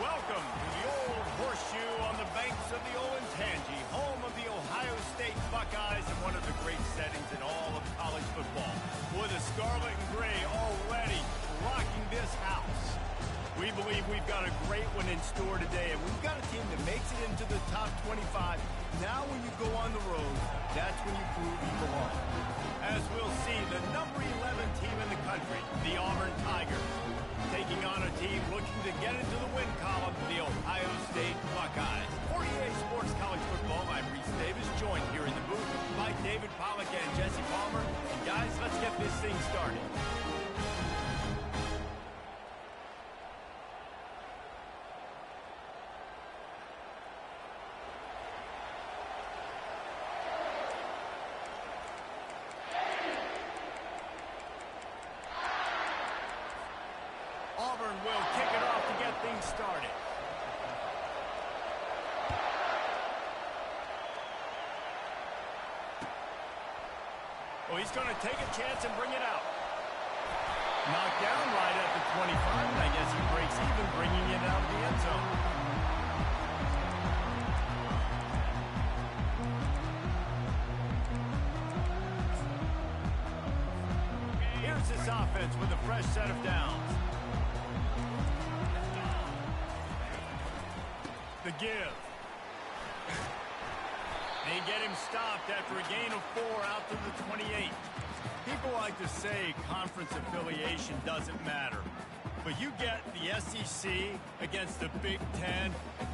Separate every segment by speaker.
Speaker 1: Welcome to the old horseshoe on the banks of the Olentangy, home of the Ohio State Buckeyes and one of the great settings in all of college football. With the scarlet and gray already rocking this house. We believe we've got a great one in store today, and we've got a team that makes it into the top 25. Now when you go on the road, that's when you prove you belong. As we'll see, the number 11 team in the country, the Auburn Tigers, taking on a team looking to get into the win column, the Ohio State Buckeyes. For EA Sports College Football, I'm Reese Davis, joined here in the booth by David Pollack and Jesse Palmer. And guys, let's get this thing started. Auburn will kick it off to get things started. Well, he's going to take a chance and bring it out. Knocked down right at the 25, and I guess he breaks even, bringing it out of the end zone. Here's this offense with a fresh set of downs. The give. They get him stopped after a gain of 4 out to the 28. People like to say conference affiliation doesn't matter. But you get the SEC against the Big Ten,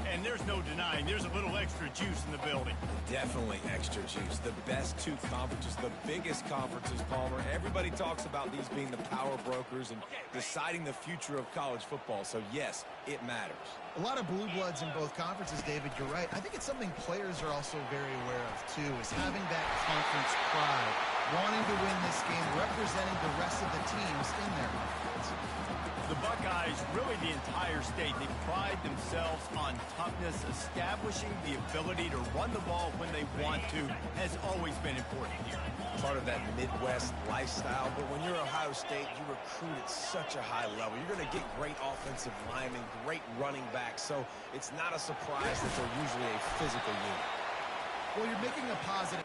Speaker 1: and there's no denying there's a little extra juice in the building.
Speaker 2: Definitely extra juice. The best two conferences, the biggest conferences, Palmer. Everybody talks about these being the power brokers and deciding the future of college football. So, yes, it matters.
Speaker 3: A lot of blue bloods in both conferences, David. You're right. I think it's something players are also very aware of, too, is having that conference pride, wanting to win this game, representing the rest of the teams in their conference.
Speaker 1: The Buckeyes, really the entire state, they pride themselves on toughness. Establishing the ability to run the ball when they want to has always been important here.
Speaker 2: Part of that Midwest lifestyle, but when you're Ohio State, you recruit at such a high level. You're going to get great offensive linemen, great running backs, so it's not a surprise that they're usually a physical unit.
Speaker 3: Well, you're making a positive.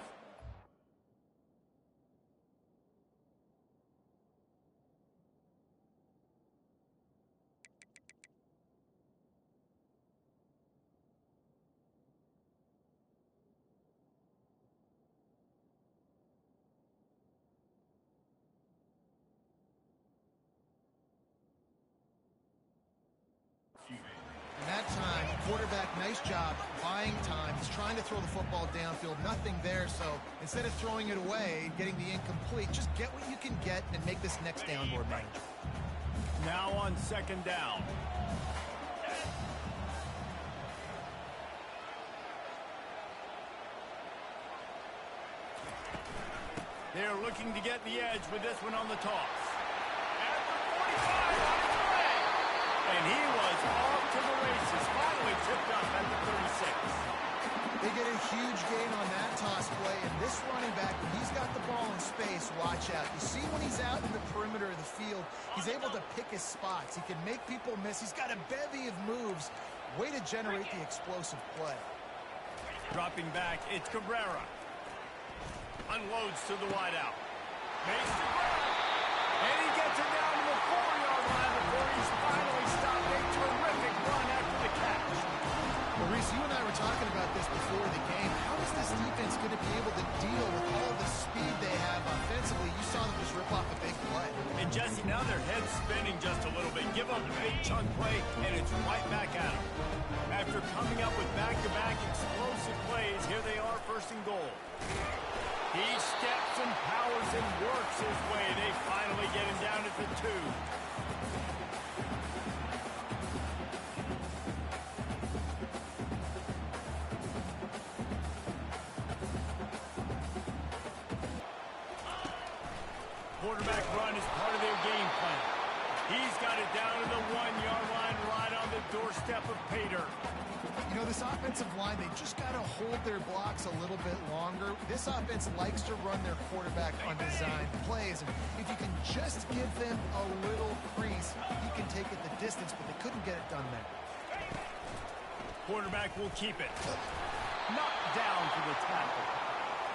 Speaker 3: And that time, quarterback, nice job, buying time. He's trying to throw the football downfield, nothing there. So instead of throwing it away, getting the incomplete, just get what you can get and make this next downboard manageable.
Speaker 1: Now on second down. They're looking to get the edge with this one on the toss. At the 45, on his way. And he was off to the races, finally tipped up at the 36.
Speaker 3: They get a huge gain on that toss play, and this running back, when he's got the ball in space, watch out. You see when he's out in the perimeter of the field, he's able to pick his spots. He can make people miss. He's got a bevy of moves. Way to generate the explosive play.
Speaker 1: Dropping back, it's Cabrera. Unloads to the wideout. Makes the grab. And he gets it down to the 4-yard line before he's finally stopped. A terrific run after the catch.
Speaker 3: Well, Reese, you and I were talking about this before the game. How is this defense going to be able to deal with all the speed they have offensively? You saw them just rip off a big play.
Speaker 1: And Jesse, now their head's spinning just a little bit. Give up a big chunk play, and it's right back at them. After coming up with back-to-back explosive plays, here they are, first and goal. He steps and powers and works his way. They finally get him down at the 2. Quarterback run is part of their game plan. He's got it down to the 1-yard line, right on the doorstep of Pater.
Speaker 3: You know, this offensive line, they just got to hold their blocks a little bit longer. This offense likes to run their quarterback on design plays. And if you can just give them a little crease, you can take it the distance, but they couldn't get it done there.
Speaker 1: Quarterback will keep it. Knocked down for the tackle.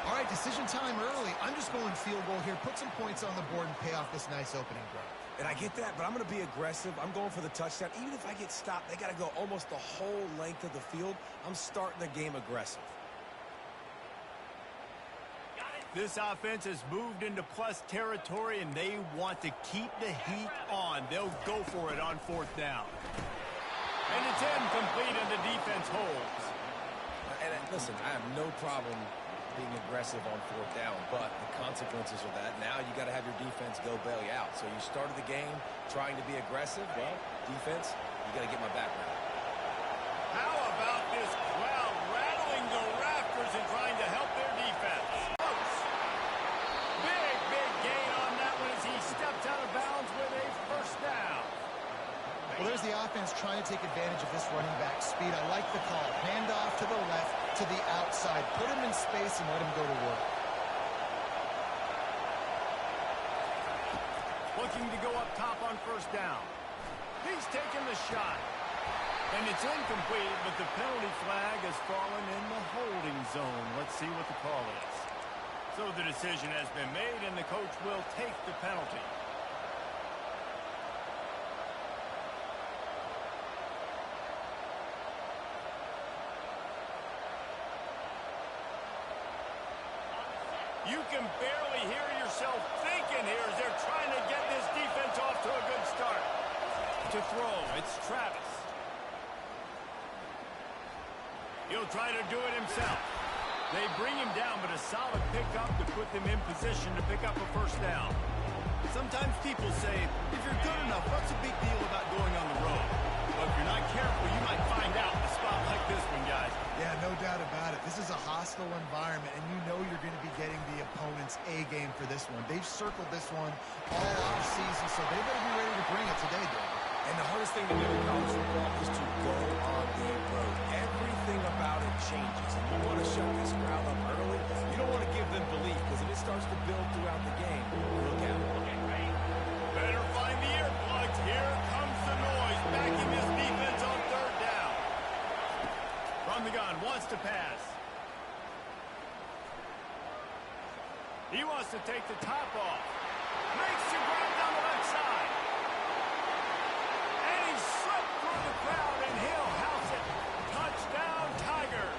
Speaker 3: All right, decision time early. I'm just going field goal here. Put some points on the board and pay off this nice opening drive.
Speaker 2: And I get that, but I'm going to be aggressive. I'm going for the touchdown. Even if I get stopped, they got to go almost the whole length of the field. I'm starting the game aggressive.
Speaker 1: This offense has moved into plus territory, and they want to keep the heat on. They'll go for it on fourth down. And it's incomplete, and the defense holds.
Speaker 2: And listen, I have no problem being aggressive on fourth down, but the consequences of that, now you got to have your defense go bail you out. So you started the game trying to be aggressive. Well, defense, you got to get my back now.
Speaker 1: How about this crowd rattling the rafters and trying to help their defense? Close. Big gain on that one as he stepped out of bounds with a first down.
Speaker 3: Well, there's the offense trying to take advantage of this running back speed. I like the call. Hand off to the left, to the outside. Put him in space and let him go to work.
Speaker 1: Looking to go up top on first down. He's taking the shot. And it's incomplete, but the penalty flag has fallen in the holding zone. Let's see what the call is. So the decision has been made, and the coach will take the penalty. You can barely hear yourself thinking here as they're trying to get this defense off to a good start. To throw, it's Travis. He'll try to do it himself. They bring him down, but a solid pickup to put them in position to pick up a first down. Sometimes people say, if you're good enough, what's the big deal about going on the road? But if you're not careful, you might find out in a spot like this one, guys.
Speaker 3: Yeah, no doubt about it. This is a hostile environment, and you know you're going to be getting the opponent's A game for this one. They've circled this one all off season, so they better be ready to bring it today, David.
Speaker 2: And the hardest thing to do in college football is to go on the road. Everything about it changes, and you want to shut this crowd up early. You don't want to give them belief, because if it starts to build throughout the game, look out.
Speaker 1: Better find the earplugs. Here comes the noise. Backing this defense on third down. From the gun, wants to pass. He wants to take the top off. Makes the grab down the left side. And he slipped through the crowd, and he'll house it. Touchdown, Tigers.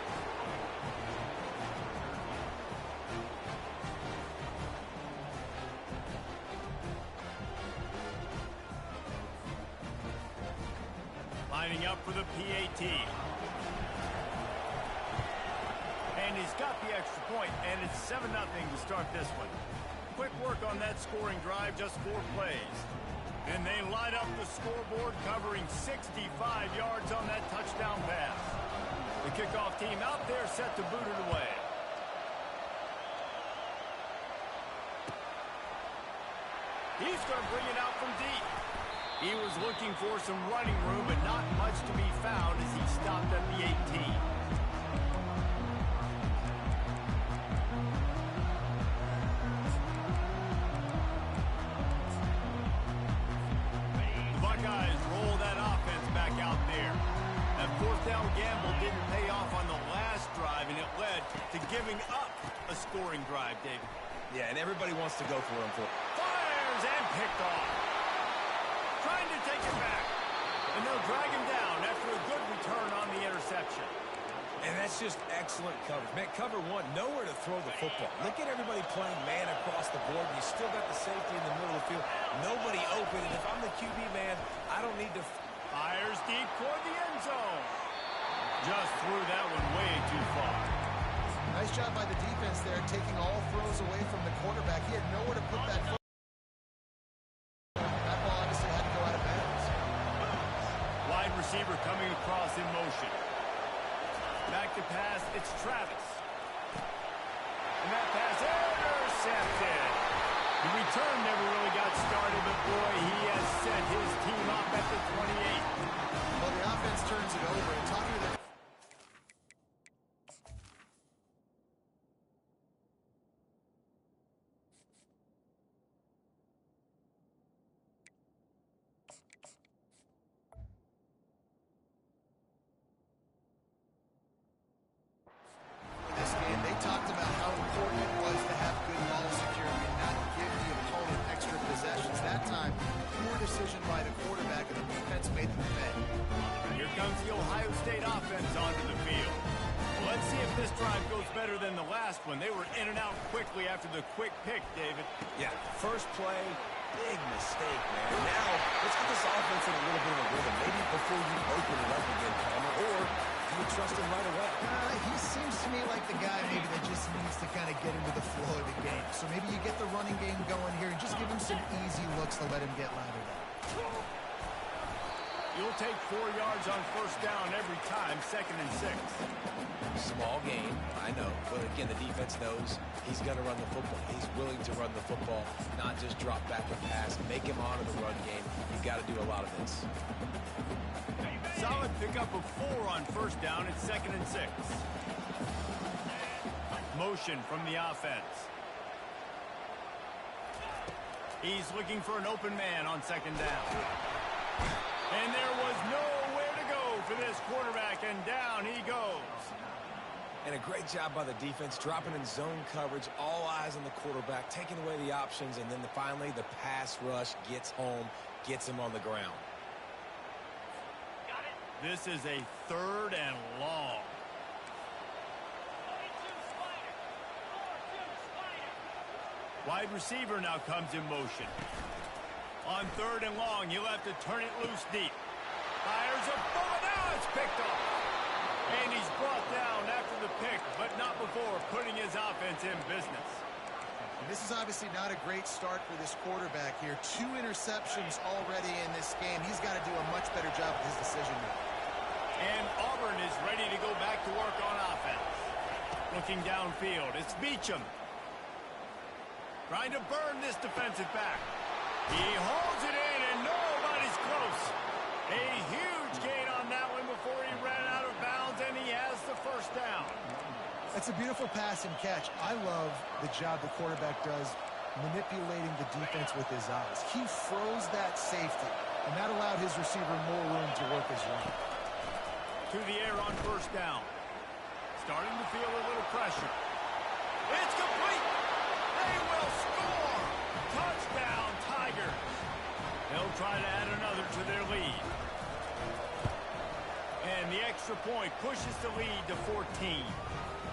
Speaker 1: Lining up for the PAT. And he's got the extra point, and it's 7-0 to start this one. Quick work on that scoring drive, just 4 plays. And they line up the scoreboard, covering 65 yards on that touchdown pass. The kickoff team out there set to boot it away. He's going to bring it out from deep. He was looking for some running room, but not much to be found as he stopped at the 18. The Buckeyes roll that offense back out there. That fourth down gamble didn't pay off on the last drive, and it led to giving up a scoring drive, David.
Speaker 2: Yeah, and everybody wants to go for him.
Speaker 1: Fires and picked off. Trying to take it back. And they'll drag him down after a good return on the interception.
Speaker 2: And that's just excellent coverage. Man, cover one, nowhere to throw the football. Look at everybody playing man across the board, and you still got the safety in the middle of the field. Nobody open, and if I'm the QB, man, I don't need to...
Speaker 1: Fires deep toward the end zone. Just threw that one way too far.
Speaker 3: Nice job by the defense there, taking all throws away from the quarterback. He had nowhere to put that foot. That ball obviously had to go out of bounds.
Speaker 1: Wide receiver coming across in motion. Back to pass, it's Travis. And that pass intercepted. The return never really got started, but boy, he has set his team up at the 28.
Speaker 3: Well, the offense turns it over, and talking to the decision by the quarterback, and the defense made them pay.
Speaker 1: Here comes the Ohio State offense onto the field. Well, let's see if this drive goes better than the last one. They were in and out quickly after the quick pick, David.
Speaker 2: Yeah, first play, big mistake, man. Now, let's get this offense in a little bit of a rhythm. Maybe before you open it up again, Palmer, or do you trust him right away?
Speaker 3: He seems to me like the guy maybe that just needs to kind of get into the flow of the game. So maybe you get the running game going here and just give him some easy looks to let him get lathered up.
Speaker 1: You'll take 4 yards on first down every time, 2nd and 6.
Speaker 2: Small game, I know. But again, the defense knows he's going to run the football. He's willing to run the football, not just drop back and pass. Make him honor the run game. You've got to do a lot of this.
Speaker 1: Solid pickup of 4 on first down. It's 2nd and 6. Motion from the offense. He's looking for an open man on 2nd down. And there was nowhere to go for this quarterback, and down he goes.
Speaker 2: And a great job by the defense, dropping in zone coverage, all eyes on the quarterback, taking away the options, and then finally the pass rush gets home, gets him on the ground.
Speaker 1: This is a 3rd and long. Wide receiver now comes in motion. On 3rd and long, he'll have to turn it loose deep. Fires a ball, now it's picked off. And he's brought down after the pick, but not before putting his offense in business.
Speaker 3: And this is obviously not a great start for this quarterback here. 2 interceptions already in this game. He's got to do a much better job with his decision making.
Speaker 1: And Auburn is ready to go back to work on offense. Looking downfield, it's Beacham. Trying to burn this defensive back. He holds it in, and nobody's close. A huge gain on that one before he ran out of bounds, and he has the first down.
Speaker 3: That's a beautiful pass and catch. I love the job the quarterback does manipulating the defense with his eyes. He froze that safety, and that allowed his receiver more room to work his run.
Speaker 1: To the air on first down. Starting to feel a little pressure. It's complete. They will score. Touchdown, Tigers. They'll try to add another to their lead. And the extra point pushes the lead to 14.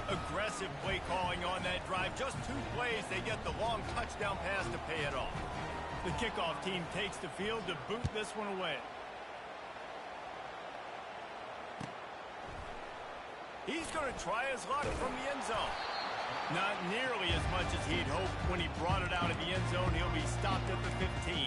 Speaker 1: Aggressive play calling on that drive. Just 2 plays, they get the long touchdown pass to pay it off. The kickoff team takes the field to boot this one away. He's going to try his luck from the end zone. Not nearly as much as he'd hoped. When he brought it out of the end zone, he'll be stopped at the 15.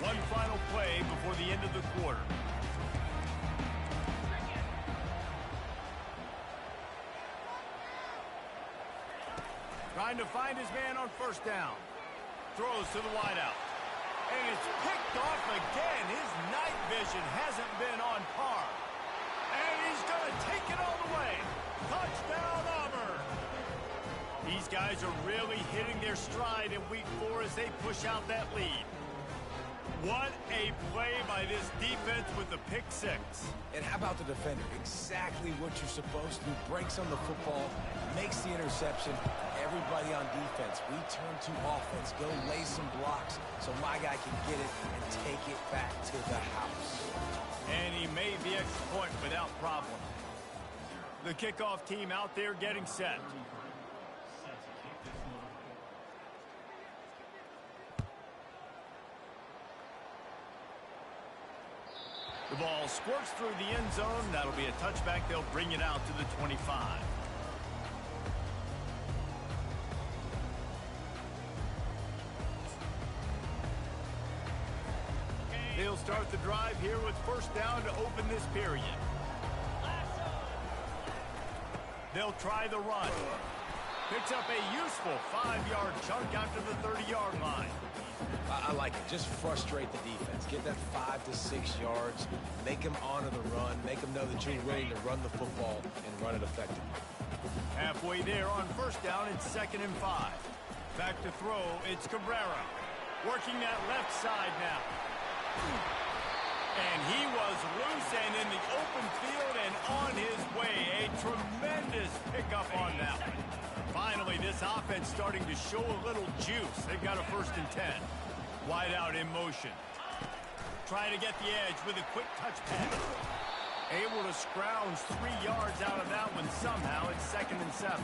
Speaker 1: One final play before the end of the quarter. Trying to find his man on first down. Throws to the wideout. And it's picked off again. His night vision hasn't been on par. And he's going to take it all the way. Touchdown, Auburn. These guys are really hitting their stride in week 4 as they push out that lead. What a play by this defense with the pick 6.
Speaker 2: And how about the defender? Exactly what you're supposed to do. Breaks on the football, makes the interception. Everybody on defense, we turn to offense. Go lay some blocks so my guy can get it and take it back to the house.
Speaker 1: And he made the extra point without problem. The kickoff team out there getting set. The ball squirts through the end zone. That'll be a touchback. They'll bring it out to the 25. They'll start the drive here with first down to open this period. They'll try the run. Picks up a useful 5-yard chunk after the 30-yard line.
Speaker 2: I like it. Just frustrate the defense. Get that 5 to 6 yards. Make them honor the run. Make them know that you're willing to run the football and run it effectively.
Speaker 1: Halfway there on first down, it's 2nd and 5. Back to throw, it's Cabrera. Working that left side now. And he was loose and in the open field and on his this offense starting to show a little juice. They've got a 1st and 10. Wide out in motion. Trying to get the edge with a quick touch pass. Able to scrounge 3 yards out of that one somehow. It's 2nd and 7.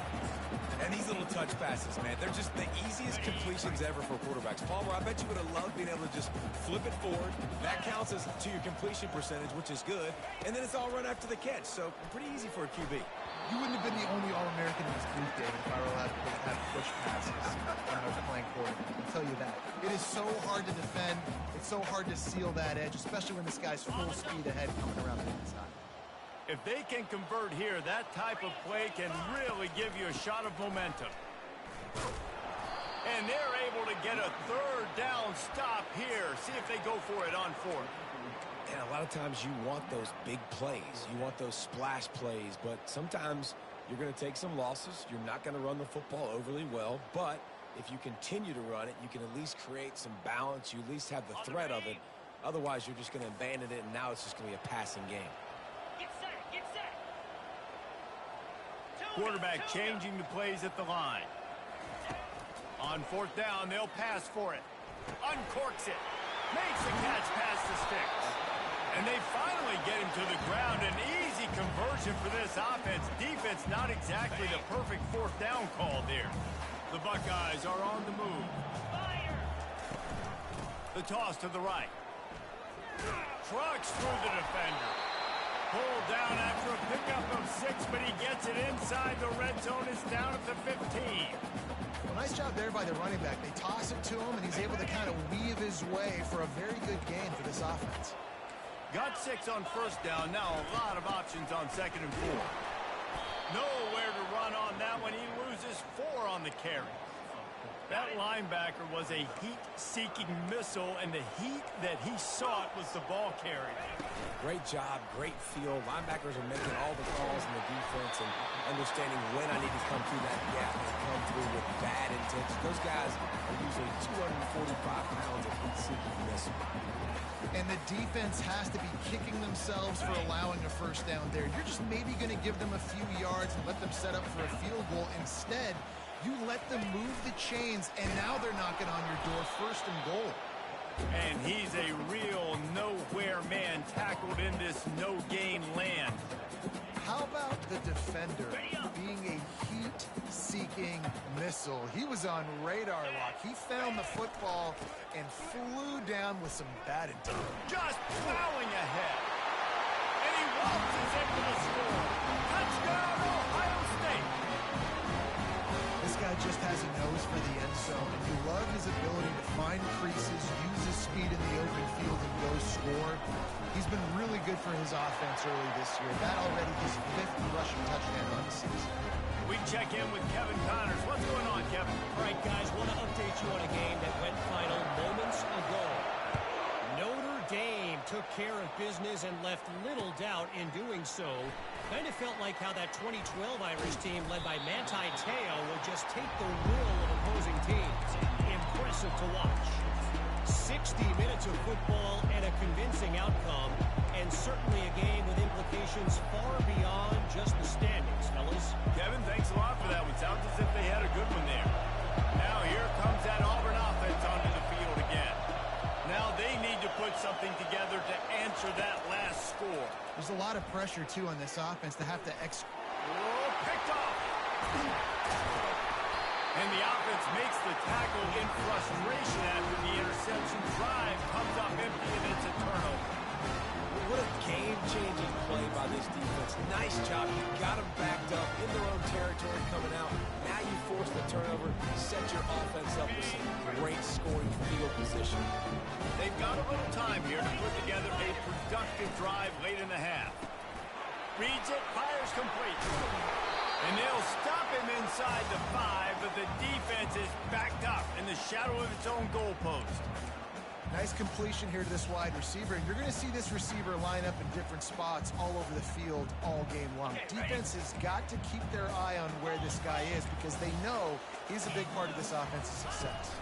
Speaker 2: And these little touch passes, man, they're just the easiest completions ever for quarterbacks. Palmer, I bet you would have loved being able to just flip it forward. That counts as to your completion percentage, which is good. And then it's all run after the catch, so pretty easy for a QB.
Speaker 3: You wouldn't have been the only All-American in this booth, David, if I were allowed to have push passes when I was playing quarterback. I'll tell you that. It is so hard to defend. It's so hard to seal that edge, especially when this guy's full speed ahead coming around the inside.
Speaker 1: If they can convert here, that type of play can really give you a shot of momentum. And they're able to get a 3rd down stop here. See if they go for it on 4th.
Speaker 2: And a lot of times you want those big plays. You want those splash plays. But sometimes you're going to take some losses. You're not going to run the football overly well. But if you continue to run it, you can at least create some balance. You at least have the threat of it. Otherwise, you're just going to abandon it, and now it's just going to be a passing game.
Speaker 1: Quarterback changing the plays at the line. On 4th down, they'll pass for it. Uncorks it. Makes the catch past the sticks. And they finally get him to the ground. An easy conversion for this offense. Defense not exactly the perfect 4th down call there. The Buckeyes are on the move. The toss to the right. Trucks through the defender. Pulled down after a pickup of 6, but he gets it inside the red zone. It's down at the 15.
Speaker 3: Well, nice job there by the running back. They toss it to him, and he's able to kind of weave his way for a very good gain for this offense.
Speaker 1: Got 6 on 1st down. Now a lot of options on 2nd and 4. Nowhere to run on that one. He loses 4 on the carry. That linebacker was a heat-seeking missile, and the heat that he sought was the ball carrier.
Speaker 2: Great job, great feel. Linebackers are making all the calls in the defense and understanding when I need to come through that gap and come through with bad intentions. Those guys are usually 245 pounds of heat-seeking missile.
Speaker 3: And the defense has to be kicking themselves for allowing a 1st down there. You're just maybe going to give them a few yards and let them set up for a field goal. Instead, you let them move the chains, and now they're knocking on your door 1st and goal.
Speaker 1: And he's a real nowhere man tackled in this no-gain land.
Speaker 3: How about the defender being a heat-seeking missile? He was on radar lock. He found the football and flew down with some bad intent.
Speaker 1: Just plowing ahead. And he waltzes into the score. Touchdown, Ohio State.
Speaker 3: This guy just has a nose for the end zone. And you love his ability to find creases, use his speed in the open field, and go score. He's been really good for his offense early this year. That already his 5th rushing touchdown on the season.
Speaker 1: We check in with Kevin Connors. What's going on, Kevin?
Speaker 4: All right, guys, want to update you on a game that went final moments ago. Notre Dame took care of business and left little doubt in doing so. Kind of felt like how that 2012 Irish team led by Manti Te'o would just take the will of opposing teams. Impressive to watch. 60 minutes of football and a convincing outcome, and certainly a game with implications far beyond just the standings, fellas.
Speaker 1: Kevin, thanks a lot for that one. Sounds as if they had a good one there. Now here comes that Auburn offense onto the field again. Now they need to put something together to answer that last score.
Speaker 3: There's a lot of pressure, too, on this offense to have to
Speaker 1: picked off. And the offense makes the tackle in frustration after the interception. Drive comes up empty, and it's a turnover.
Speaker 2: What a game-changing play by this defense. Nice job. You got them backed up in their own territory coming out. Now you force the turnover, set your offense up with some great scoring field position.
Speaker 1: They've got a little time here to put together a productive drive late in the half. Reads it, fires complete. And they'll stop him inside the 5, but the defense is backed up in the shadow of its own goalpost.
Speaker 3: Nice completion here to this wide receiver. And you're going to see this receiver line up in different spots all over the field all game long. Defense has got to keep their eye on where this guy is because they know he's a big part of this offense's success.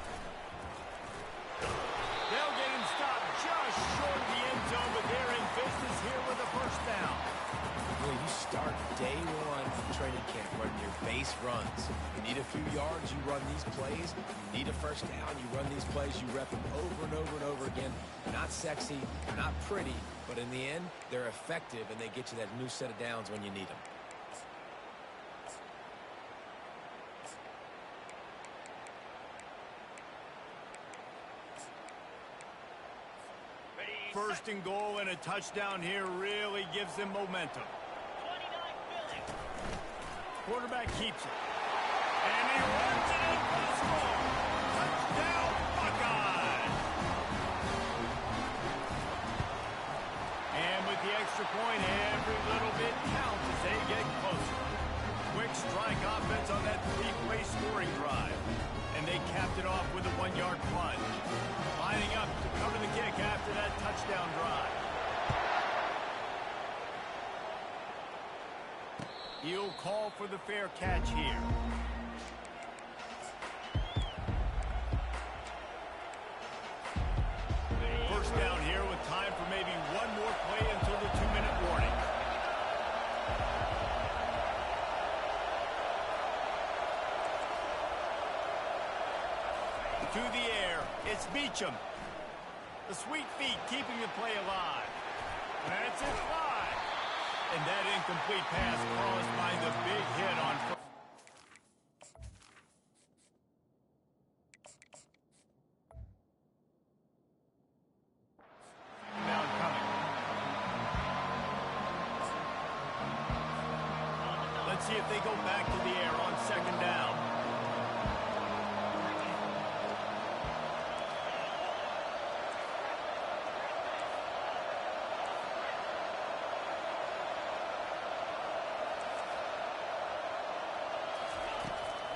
Speaker 1: They'll get him stopped just short of the end zone, but they're in business here with a 1st down.
Speaker 2: Well, you start day 1 of training camp running your base runs. You need a few yards, you run these plays. You need a first down, you run these plays. You rep them over and over and over again. Not sexy, not pretty, but in the end, they're effective, and they get you that new set of downs when you need them.
Speaker 1: First and goal and a touchdown here really gives them momentum. Quarterback keeps it. And he runs it in for the score. Touchdown, Buckeyes! And with the extra point, every little bit counts as they get closer. Quick strike offense on that three-play scoring drive. And they capped it off with a one-yard punt. Lining up to cover the kick after that touchdown drive. He'll call for the fair catch here. First down here with time for maybe one more play until the 2-minute warning. To the air, it's Beachum. The sweet feet keeping the play alive. That's it wide. And that incomplete pass caused by the big hit on first. Down coming. Let's see if they go back to the air on second down.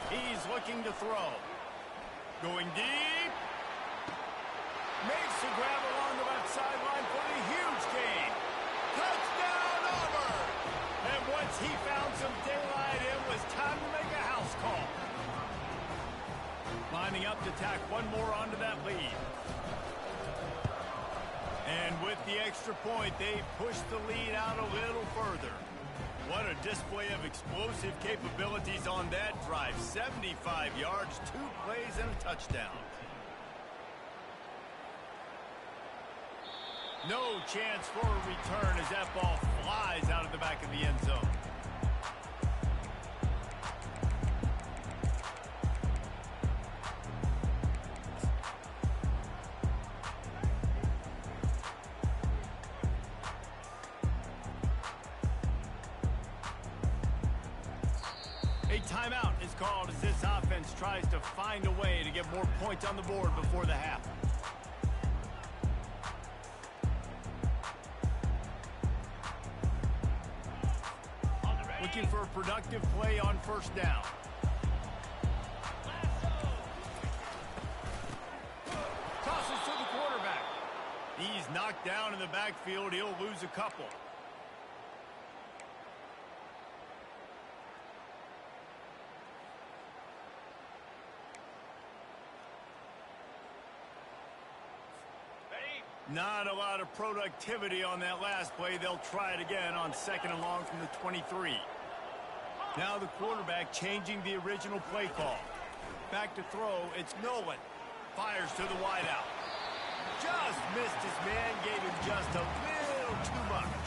Speaker 1: He's looking to throw. Going deep. Makes the grab along the left sideline for the huge gain. Touchdown, Auburn! And once he found some daylight, it was time to make a house call. Lining up to tack one more onto that lead. And with the extra point, they pushed the lead out a little further. What a display of explosive capabilities on that drive. 75 yards, 2 plays, and a touchdown. No chance for a return as that ball flies out of the back of the end zone. A timeout is called as this offense tries to find a way to get more points on the board before the half. Looking for a productive play on first down. Tosses to the quarterback. He's knocked down in the backfield. He'll lose a couple. Not a lot of productivity on that last play. They'll try it again on second and long from the 23. Now the quarterback changing the original play call. Back to throw, it's Nolan. Fires to the wideout. Just missed his man, gave him just a little too much.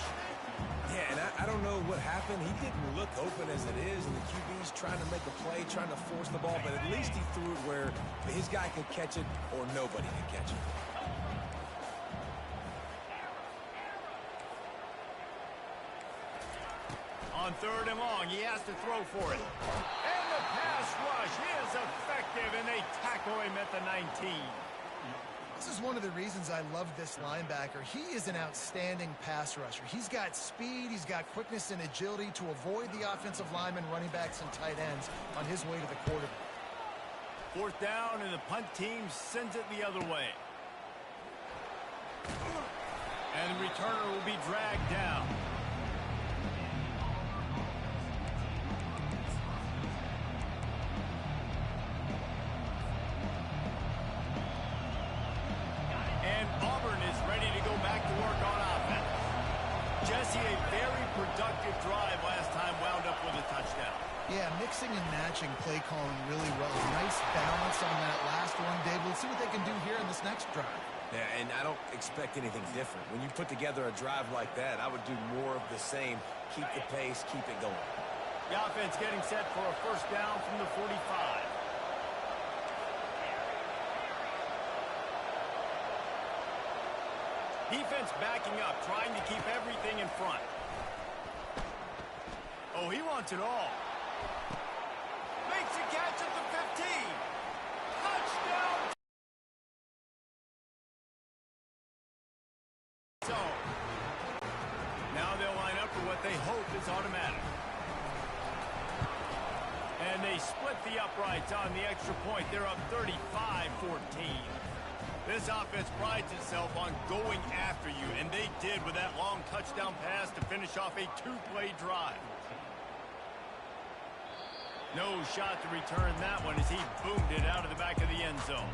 Speaker 2: Yeah, and I don't know what happened. He didn't look open as it is, and the QB's trying to make a play, trying to force the ball, but at least he threw it where his guy could catch it or nobody could catch it.
Speaker 1: On third and long, he has to throw for it. And the pass rush is effective, and they tackle him at the 19.
Speaker 3: This is one of the reasons I love this linebacker. He is an outstanding pass rusher. He's got speed, he's got quickness and agility to avoid the offensive linemen, running backs, and tight ends on his way to the quarterback.
Speaker 1: Fourth down, and the punt team sends it the other way. And the returner will be dragged down. And Auburn is ready to go back to work on offense. Jesse, a very productive drive last time, wound up with a touchdown.
Speaker 3: Yeah, mixing and matching play calling really well. Nice balance on that last one, Dave. Let's see what they can do here in this next drive.
Speaker 2: Yeah, and I don't expect anything different. When you put together a drive like that, I would do more of the same. Keep the pace, keep it going.
Speaker 1: The offense getting set for a first down from the 45. Defense backing up, trying to keep everything in front. Oh, he wants it all. Makes a catch at the 15. Touchdown. So, now they'll line up for what they hope is automatic. And they split the uprights on the extra point. They're up 35-14. This offense prides itself on going after you, and they did with that long touchdown pass to finish off a two-play drive. No shot to return that one as he boomed it out of the back of the end zone.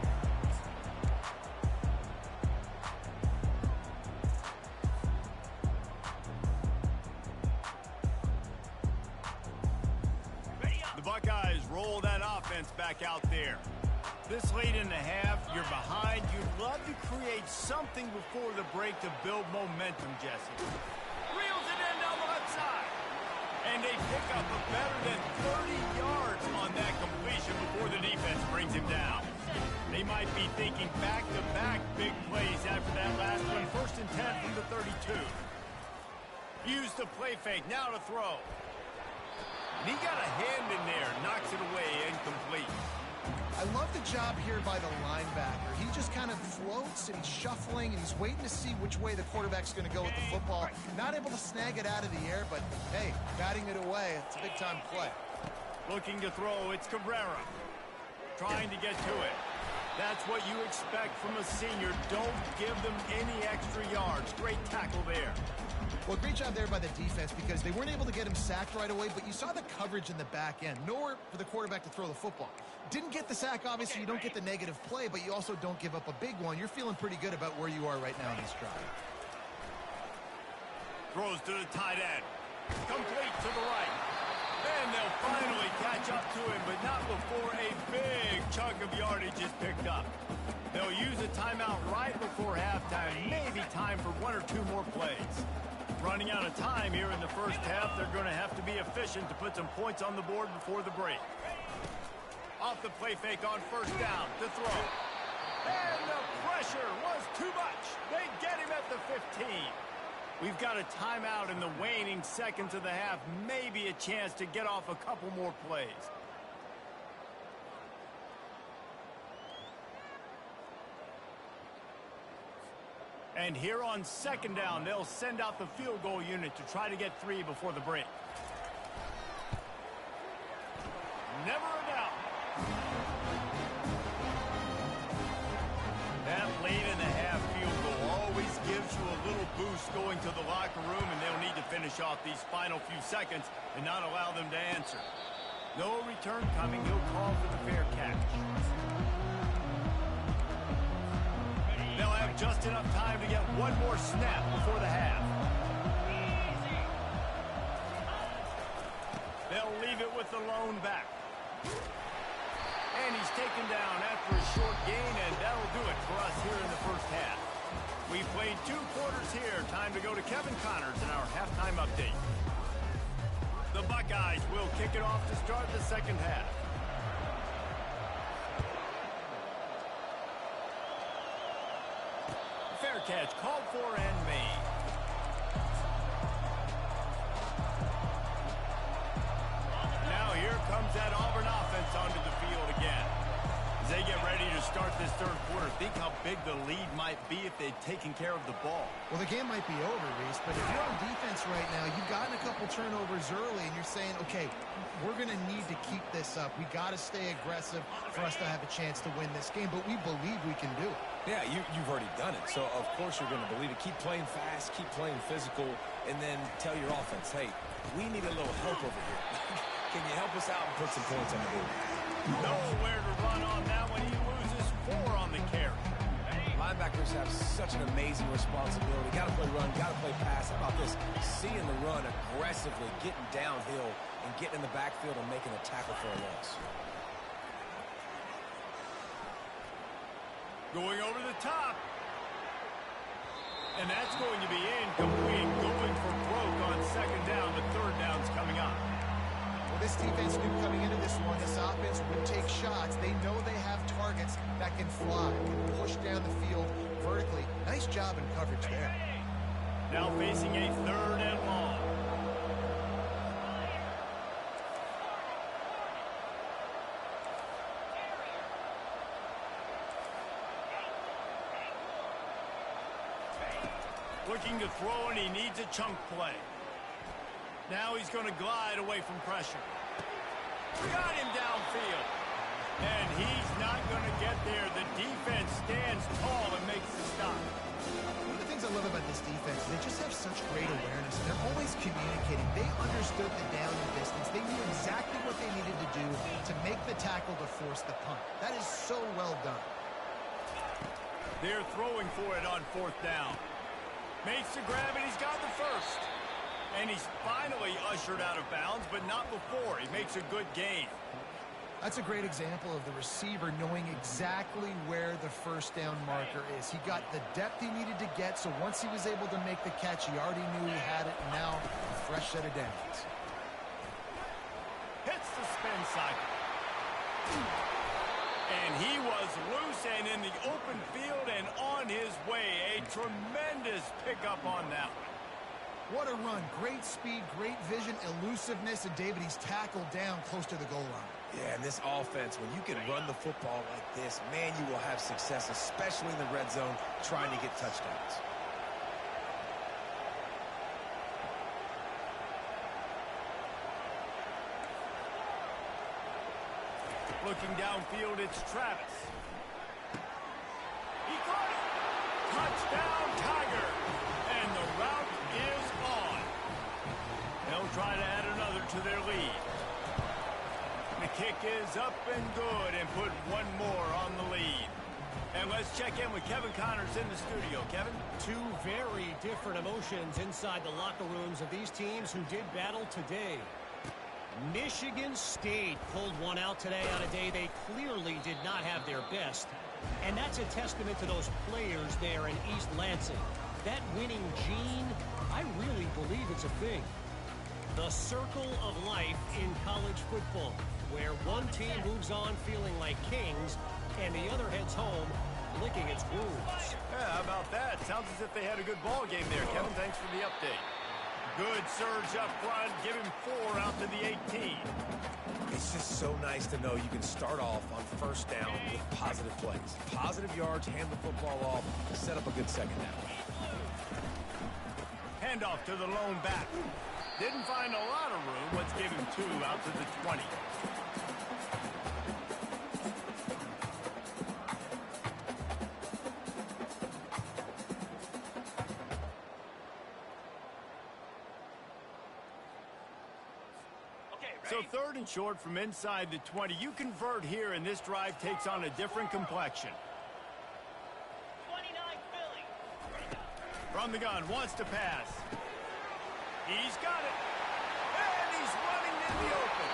Speaker 1: The Buckeyes roll that offense back out there. This late in the half, you're behind. You'd love to create something before the break to build momentum, Jesse. Reels it in down the left side. And they pick up a better than 30 yards on that completion before the defense brings him down. They might be thinking back-to-back big plays after that last one. 1st and 10 from the 32. Use the play fake, now to throw. And he got a hand in there, knocks it away, incomplete.
Speaker 3: I love the job here by the linebacker. He just kind of floats and he's shuffling and he's waiting to see which way the quarterback's going to go with the football. Not able to snag it out of the air, but hey, batting it away, it's a big-time play.
Speaker 1: Looking to throw, it's Cabrera. Trying to get to it. That's what you expect from a senior. Don't give them any extra yards. Great tackle there.
Speaker 3: Well, great job there by the defense because they weren't able to get him sacked right away, but you saw the coverage in the back end. Nowhere for the quarterback to throw the football. Didn't get the sack, obviously. You don't get the negative play, but you also don't give up a big one. You're feeling pretty good about where you are right now in this drive.
Speaker 1: Throws to the tight end. Complete to the right. And they'll finally catch up to him, but not before a big chunk of yardage is picked up. They'll use a timeout right before halftime. Maybe time for one or two more plays. Running out of time here in the first half, they're going to have to be efficient to put some points on the board before the break. Off the play fake on 1st down to throw. And the pressure was too much. They get him at the 15. We've got a timeout in the waning seconds of the half. Maybe a chance to get off a couple more plays. And here on 2nd down, they'll send out the field goal unit to try to get 3 before the break. Never a doubt. That late in the half field goal always gives you a little boost going to the locker room, and they'll need to finish off these final few seconds and not allow them to answer. No return coming. He'll call for the fair catch. They'll have just enough time to get one more snap before the half. They'll leave it with the lone back. And he's taken down after a short gain, and that'll do it for us here in the first half. We played 2 quarters here. Time to go to Kevin Connors in our halftime update. The Buckeyes will kick it off to start the second half. Fair catch called for and made. Now here comes that Auburn offense onto the field again. As they get ready to start this 3rd quarter, think how big the lead might be if they'd taken care of the ball.
Speaker 3: Well, the game might be over, Reese, but if you're on defense right now, you've gotten a couple turnovers early, and you're saying, okay, we're going to need to keep this up. We got to stay aggressive for us to have a chance to win this game, but we believe we can do it.
Speaker 2: Yeah, you've already done it, so of course you're going to believe it. Keep playing fast, keep playing physical, and then tell your offense, hey, we need a little help over here. Can you help us out and put some points on the board?
Speaker 1: Nowhere to run on that one. He loses 4 on the carry.
Speaker 2: linebackers have such an amazing responsibility. Got to play run, got to play pass. How about this? Seeing the run aggressively, getting downhill, and getting in the backfield and making a tackle for a loss.
Speaker 1: Going over the top. And that's going to be incomplete. Going for broke on second down. The third down's coming up.
Speaker 3: Well, this defense knew coming into this one, this offense would take shots. They know they have targets that can fly, can push down the field vertically. Nice job in coverage there.
Speaker 1: Now facing a third and long. Looking to throw, and he needs a chunk play. Now he's going to glide away from pressure. Got him downfield. And he's not going to get there. The defense stands tall and makes the stop.
Speaker 3: One of the things I love about this defense is they just have such great awareness. They're always communicating. They understood the down and distance. They knew exactly what they needed to do to make the tackle to force the punt. That is so well done.
Speaker 1: They're throwing for it on fourth down. Makes the grab, and he's got the first. And he's finally ushered out of bounds, but not before. He makes a good gain.
Speaker 3: That's a great example of the receiver knowing exactly where the first down marker is. He got the depth he needed to get, so once he was able to make the catch, he already knew he had it, and now a fresh set of downs.
Speaker 1: Hits the spin cycle. And he was loose and in the open field and on his way. A tremendous pickup on that one.
Speaker 3: What a run. Great speed, great vision, elusiveness, and David, he's tackled down close to the goal line.
Speaker 2: Yeah, and this offense, when you can run the football like this, man, you will have success, especially in the red zone, trying to get touchdowns.
Speaker 1: Looking downfield, it's Travis. He caught it. Touchdown, Tiger. And the route is on. They'll try to add another to their lead. The kick is up and good, and put one more on the lead. And let's check in with Kevin Connors in the studio. Kevin?
Speaker 4: Two very different emotions inside the locker rooms of these teams who did battle today. Michigan State pulled one out today on a day they clearly did not have their best. And that's a testament to those players there in East Lansing. That winning gene, I really believe it's a thing. The circle of life in college football, where one team moves on feeling like kings and the other heads home licking its wounds.
Speaker 1: Yeah, how about that? Sounds as if they had a good ball game there, Kevin. Thanks for the update. Good surge up front. Give him 4 out to the 18.
Speaker 2: It's just so nice to know you can start off on first down with positive plays. Positive yards, hand the football off, set up a good second down.
Speaker 1: Handoff to the lone back. Didn't find a lot of room. Let's give him 2 out to the 20. So 3rd and short from inside the 20. You convert here, and this drive takes on a different complexion.
Speaker 5: 29 Philly.
Speaker 1: From the gun, wants to pass. He's got it. And he's running in the open.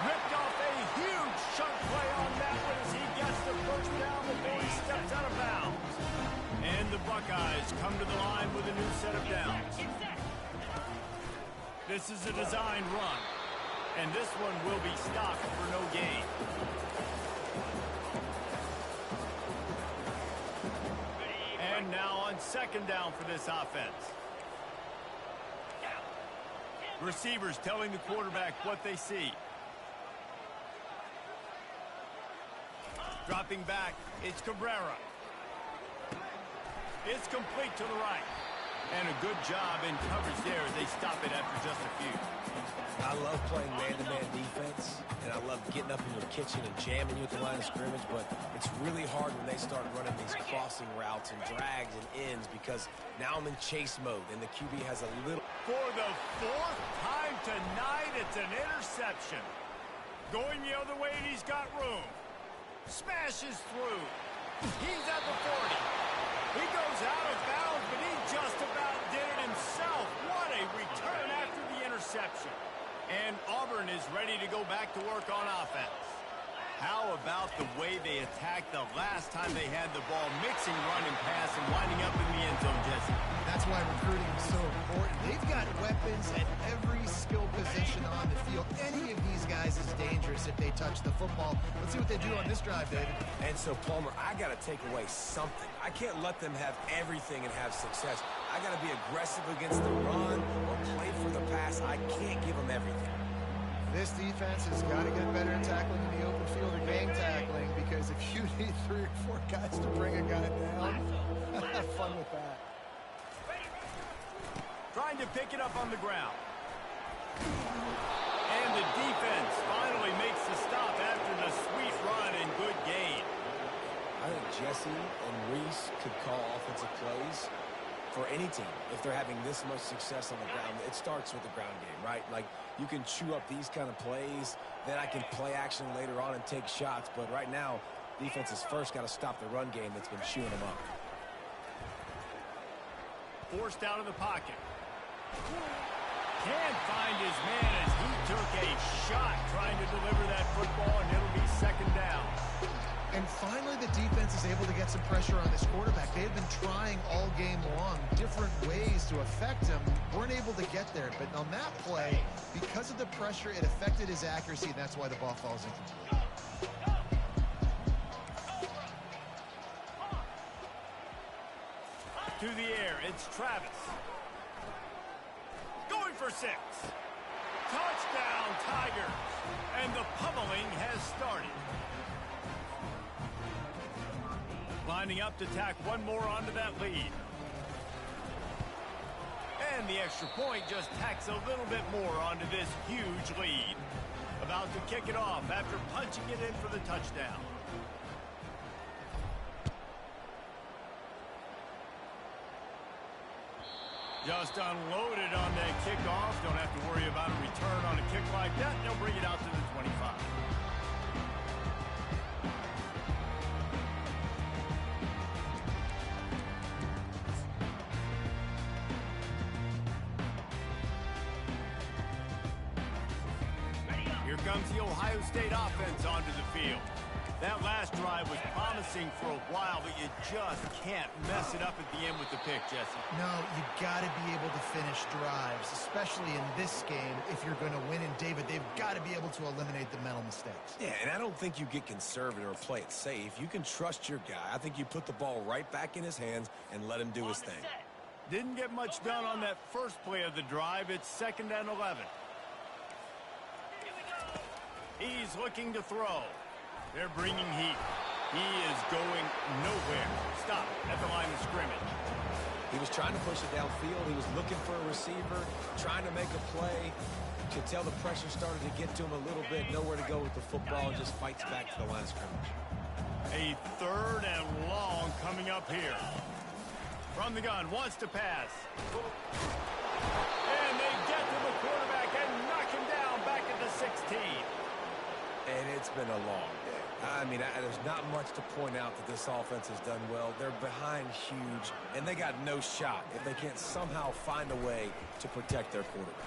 Speaker 1: Ripped off a huge chunk play on that one as he gets the first down before he steps out of bounds. And the Buckeyes come to the line with a new set of downs. This is a design run. And this one will be stopped for no gain. And now on second down for this offense. Receivers telling the quarterback what they see. Dropping back, it's Cabrera. It's complete to the right. And a good job in coverage there as they stop it after just a few.
Speaker 2: I love playing man-to-man defense, and I love getting up in your kitchen and jamming you at the line of scrimmage, but it's really hard when they start running these crossing routes and drags and ends because now I'm in chase mode, and the QB has a little...
Speaker 1: For the 4th time tonight, it's an interception. Going the other way, and he's got room. Smashes through. He's at the 40. He goes out of bounds, but he just about did it himself. What a return after the interception. And Auburn is ready to go back to work on offense. How about the way they attacked the last time they had the ball, mixing run and pass and winding up in the end zone, Jesse?
Speaker 3: That's why recruiting is so important. They've got weapons at every skill position on the field. Any of these guys is dangerous if they touch the football. Let's see what they do on this drive, David.
Speaker 2: And so, Palmer, I got to take away something. I can't let them have everything and have success. I got to be aggressive against the run or play for the pass. I can't give them everything.
Speaker 3: This defense has got to get better at tackling in the open field or game tackling, because if you need 3 or 4 guys to bring a guy down, have fun with that.
Speaker 1: Trying to pick it up on the ground. And the defense finally makes the stop after the sweet run and good gain.
Speaker 2: I think Jesse and Reese could call offensive plays for any team. If they're having this much success on the ground, it starts with the ground game, right? Like, you can chew up these kind of plays, then I can play action later on and take shots. But right now, defense has first got to stop the run game that's been chewing them up.
Speaker 1: Forced out of the pocket. Can't find his man as he took a shot trying to deliver that football, and it'll be second down.
Speaker 3: And finally, the defense is able to get some pressure on this quarterback. They've been trying all game long different ways to affect him. Weren't able to get there. But on that play, because of the pressure, it affected his accuracy, and that's why the ball falls incomplete.
Speaker 1: To the air, it's Travis. Going for 6. Touchdown, Tigers. And the pummeling has started. Lining up to tack one more onto that lead. And the extra point just tacks a little bit more onto this huge lead. About to kick it off after punching it in for the touchdown. Just unloaded on that kickoff. Don't have to worry about a return on a kick like that. They'll bring it out to the 25. Here comes the Ohio State offense onto the field. That last drive was promising for a while, but you just can't mess it up at the end with the pick, Jesse.
Speaker 3: No, you got to be able to finish drives, especially in this game. If you're going to win, and David, they've got to be able to eliminate the mental mistakes.
Speaker 2: Yeah, and I don't think you get conservative or play it safe. You can trust your guy. I think you put the ball right back in his hands and let him do his thing.
Speaker 1: Didn't get much done on that first play of the drive. It's 2nd and 11. He's looking to throw. They're bringing heat. He is going nowhere. Stop at the line of scrimmage.
Speaker 2: He was trying to push it downfield. He was looking for a receiver, trying to make a play. You could tell the pressure started to get to him a little bit. Nowhere to go with the football, and just fights back to the line of scrimmage.
Speaker 1: A 3rd and long coming up here. From the gun, wants to pass. And they get to the quarterback and knock him down back at the 16.
Speaker 2: And it's been a long day. I mean, there's not much to point out that this offense has done well. They're behind huge, and they got no shot if they can't somehow find a way to protect their quarterback.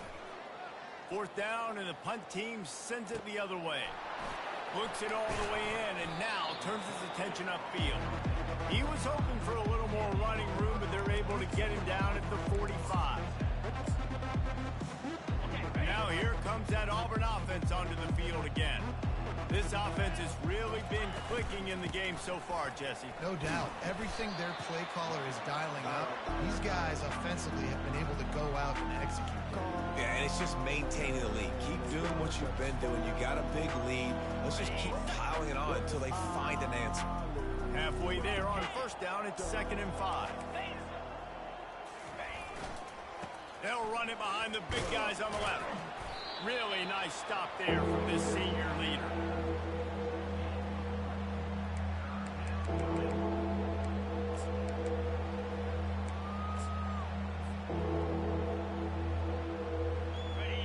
Speaker 1: 4th down, and the punt team sends it the other way. Looks it all the way in, and now turns his attention upfield. He was hoping for a little more running room, but they're able to get him down at the 45. Now here comes that Auburn offense onto the field again. This offense has really been clicking in the game so far, Jesse.
Speaker 3: No doubt. Everything their play caller is dialing up, these guys offensively have been able to go out and execute.
Speaker 2: Yeah, and it's just maintaining the lead. Keep doing what you've been doing. You got a big lead. Let's just keep piling it on until they find an answer.
Speaker 1: Halfway there on 1st down, it's 2nd and 5. They'll run it behind the big guys on the left. Really nice stop there from this senior leader.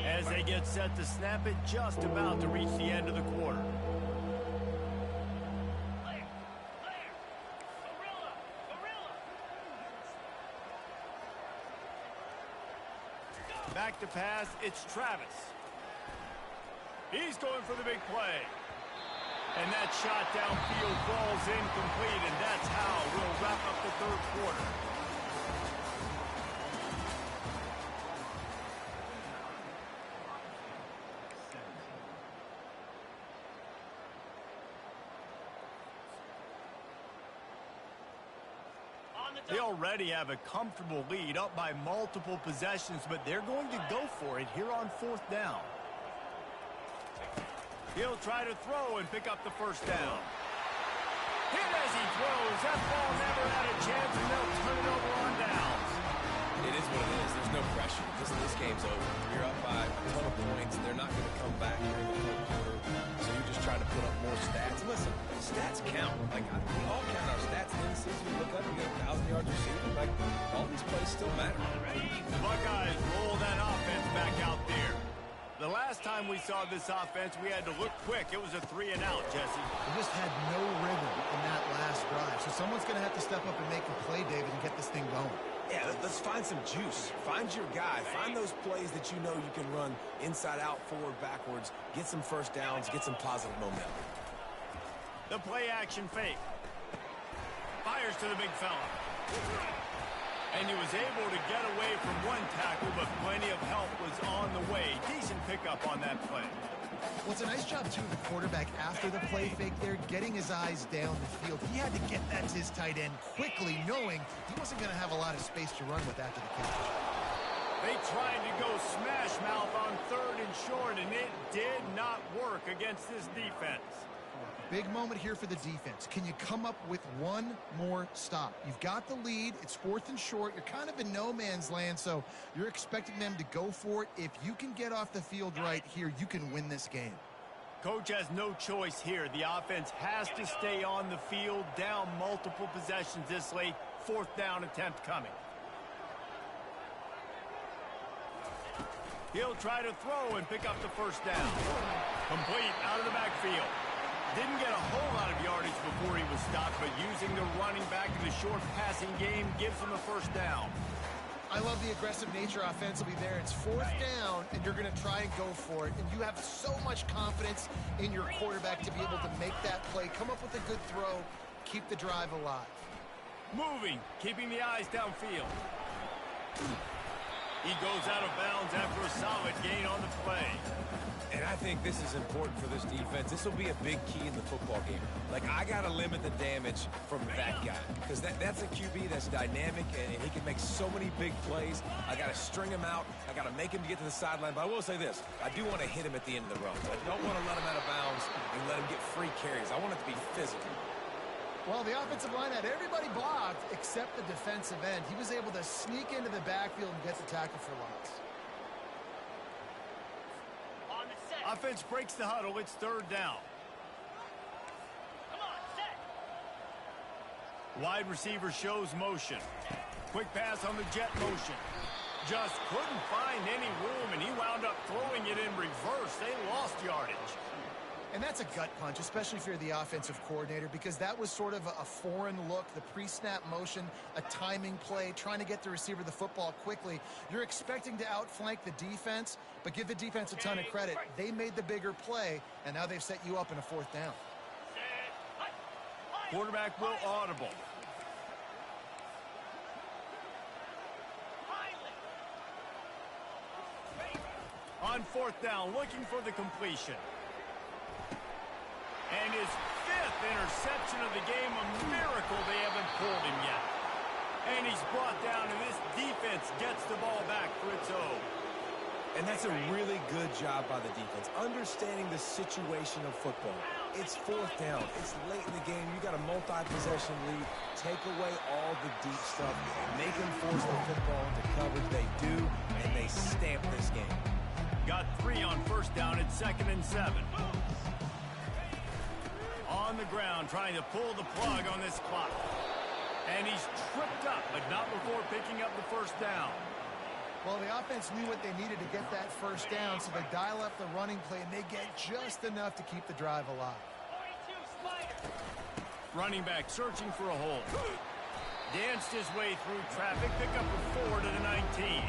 Speaker 1: As they get set to snap it, just about to reach the end of the quarter. pass. It's Travis. He's going for the big play. And that shot downfield falls incomplete, and that's how we'll wrap up the third quarter. They already have a comfortable lead, up by multiple possessions, but they're going to go for it here on fourth down. He'll try to throw and pick up the first down. Hit as he throws. That ball never had a chance, and they'll turn it over on downs.
Speaker 2: It is what it is. There's no pressure. This game's over. You're up by a ton of points. They're not going to come back here in the fourth quarter, so you're just trying to put up more stats. And listen, stats count. Like, we all count our stats in the season. You look up, you get 1,000 yards receiving. Like, all these plays still matter.
Speaker 1: The Buckeyes roll that offense back out there. The last time we saw this offense, we had to look quick. It was a 3-and-out, Jesse.
Speaker 3: They just had no rhythm in that last drive. So someone's going to have to step up and make a play, David, and get this thing going.
Speaker 2: Yeah, let's find some juice. Find your guy. Find those plays that you know you can run inside out, forward, backwards. Get some first downs. Get some positive momentum.
Speaker 1: The play action fake. Fires to the big fella. And he was able to get away from one tackle, but plenty of help was on the way. Decent pickup on that play.
Speaker 3: Well, it's a nice job, too, the quarterback, after the play fake there, getting his eyes down the field. He had to get that to his tight end quickly, knowing he wasn't going to have a lot of space to run with after the catch.
Speaker 1: They tried to go smash mouth on third and short, and it did not work against this defense.
Speaker 3: Big moment here for the defense. Can you come up with one more stop? You've got the lead. It's fourth and short. You're kind of in no man's land, so you're expecting them to go for it. If you can get off the field right here, you can win this game.
Speaker 1: Coach has no choice here. The offense has to stay on the field, down multiple possessions this late. Fourth down attempt coming. He'll try to throw and pick up the first down. Complete out of the backfield. Didn't get a whole lot of yardage before he was stopped, but using the running back in the short passing game gives him a first down.
Speaker 3: I love the aggressive nature offensively there. It's fourth down, and you're going to try and go for it. And you have so much confidence in your quarterback to be able to make that play, come up with a good throw, keep the drive alive.
Speaker 1: Moving, keeping the eyes downfield. He goes out of bounds after a solid gain on the play.
Speaker 2: And I think this is important for this defense. This will be a big key in the football game. Like, I got to limit the damage from that guy. Because that's a QB that's dynamic, and he can make so many big plays. I got to string him out. I got to make him to get to the sideline. But I will say this. I do want to hit him at the end of the road. I don't want to let him out of bounds and let him get free carries. I want it to be physical.
Speaker 3: Well, the offensive line had everybody blocked except the defensive end. He was able to sneak into the backfield and get the tackle for loss.
Speaker 1: Offense breaks the huddle. It's third down.
Speaker 5: Come on, set.
Speaker 1: Wide receiver shows motion. Quick pass on the jet motion. Just couldn't find any room, and he wound up throwing it in reverse. They lost yardage.
Speaker 3: And that's a gut punch, especially if you're the offensive coordinator, because that was sort of a foreign look, the pre-snap motion, a timing play, trying to get the receiver the football quickly. You're expecting to outflank the defense, but give the defense a ton of credit. They made the bigger play, and now they've set you up in a fourth down.
Speaker 1: Quarterback will audible. On fourth down, looking for the completion. And his fifth interception of the game, a miracle they haven't pulled him yet. And he's brought down, and this defense gets the ball back for its own.
Speaker 2: And that's a really good job by the defense, understanding the situation of football. It's fourth down. It's late in the game. You got a multi-possession lead. Take away all the deep stuff. Make them force the football into coverage. They do, and they stamp this game.
Speaker 1: Got 3 on first down at 2nd and 7. On the ground, trying to pull the plug on this clock. And he's tripped up, but not before picking up the first down.
Speaker 3: Well, the offense knew what they needed to get that first down, so they dial up the running play, and they get just enough to keep the drive alive.
Speaker 5: 42 Spider.
Speaker 1: Running back searching for a hole. Danced his way through traffic, pick up a 4 to the 19.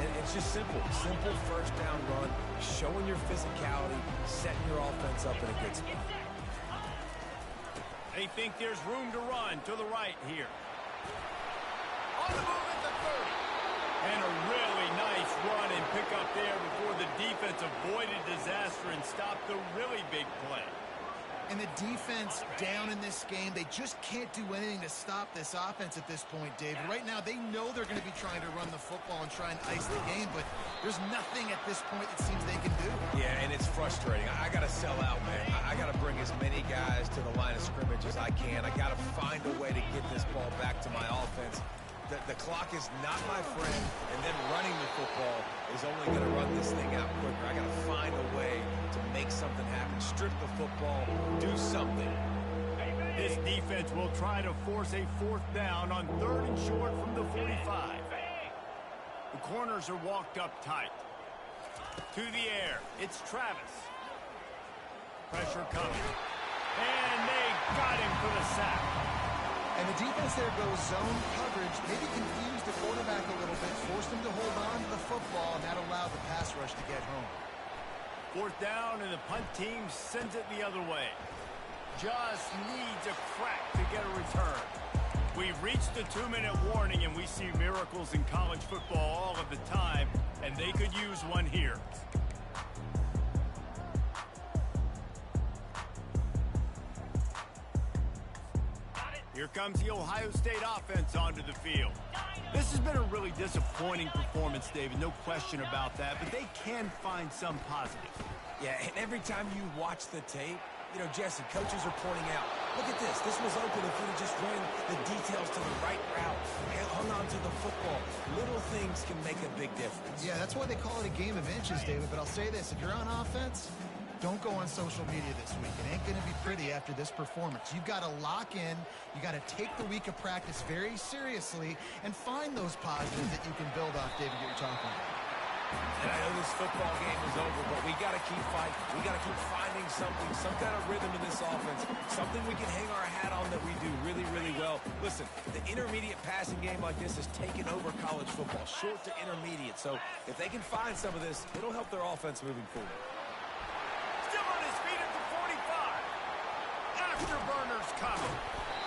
Speaker 2: And it's just simple. Simple first down run, showing your physicality, setting your offense up in a good spot.
Speaker 1: They think there's room to run to the right here. On the move at the 30. And a really nice run and pick up there before the defense avoided disaster and stopped the really big play.
Speaker 3: And the defense down in this game, they just can't do anything to stop this offense at this point, David. Right now, they know they're going to be trying to run the football and try and ice the game, but there's nothing at this point it seems they can do.
Speaker 2: Yeah, and it's frustrating. I got to sell out, man. I got to bring as many guys to the line of scrimmage as I can. I got to find a way to get this ball back to my offense. The clock is not my friend, and then running the football is only going to run this thing out quicker. I got to find a way to make something happen, strip the football, do something.
Speaker 1: This defense will try to force a fourth down on 3rd and short from the 45. The corners are walked up tight. To the air, it's Travis. Pressure coming. And they got him for the sack.
Speaker 3: And the defense there goes zone coverage, maybe confused the quarterback a little bit, forced him to hold on to the football, and that allowed the pass rush to get home.
Speaker 1: 4th down, and the punt team sends it the other way. Just needs a crack to get a return. We've reached the 2-minute warning, and we see miracles in college football all of the time, and they could use one here. Here comes the Ohio State offense onto the field. This has been a really disappointing performance, David, no question about that, but they can find some positives.
Speaker 2: Yeah, and every time you watch the tape, you know, Jesse, coaches are pointing out, look at this. This was open if we'd have just ran the details to the right route and hung on to the football. Little things can make a big difference.
Speaker 3: Yeah, that's why they call it a game of inches, David, but I'll say this. If you're on offense, don't go on social media this week. It ain't going to be pretty after this performance. You've got to lock in. You got to take the week of practice very seriously and find those positives that you can build off, David, that you're talking about.
Speaker 2: And I know this football game is over, but we got to keep fighting. We got to keep finding something, some kind of rhythm in this offense, something we can hang our hat on that we do really, really well. Listen, the intermediate passing game like this has taken over college football, short to intermediate. So if they can find some of this, it'll help their offense moving forward.
Speaker 1: Still on his feet at the 45. Afterburners coming.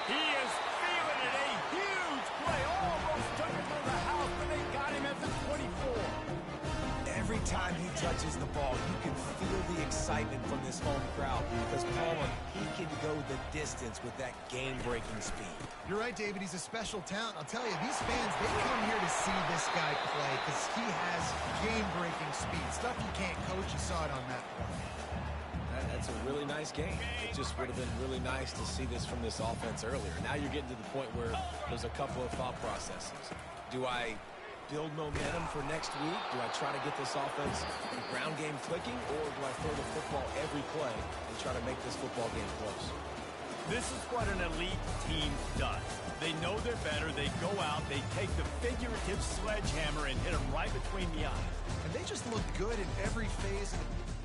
Speaker 1: He is feeling it. A huge play. Almost took him to the house, but they got him at the 24.
Speaker 2: Every time he touches the ball, you can feel the excitement from this home crowd because, Paul, he can go the distance with that game-breaking speed.
Speaker 3: You're right, David. He's a special talent. I'll tell you, these fans, they come here to see this guy play because he has game-breaking speed. Stuff you can't coach. You saw it on that play.
Speaker 2: That's a really nice game. It just would have been really nice to see this from this offense earlier. Now you're getting to the point where there's a couple of thought processes. Do I build momentum for next week? Do I try to get this offense and ground game clicking, or do I throw the football every play and try to make this football game close?
Speaker 1: This is what an elite team does. They know they're better. They go out. They take the figurative sledgehammer and hit them right between the eyes.
Speaker 3: And they just look good in every phase of the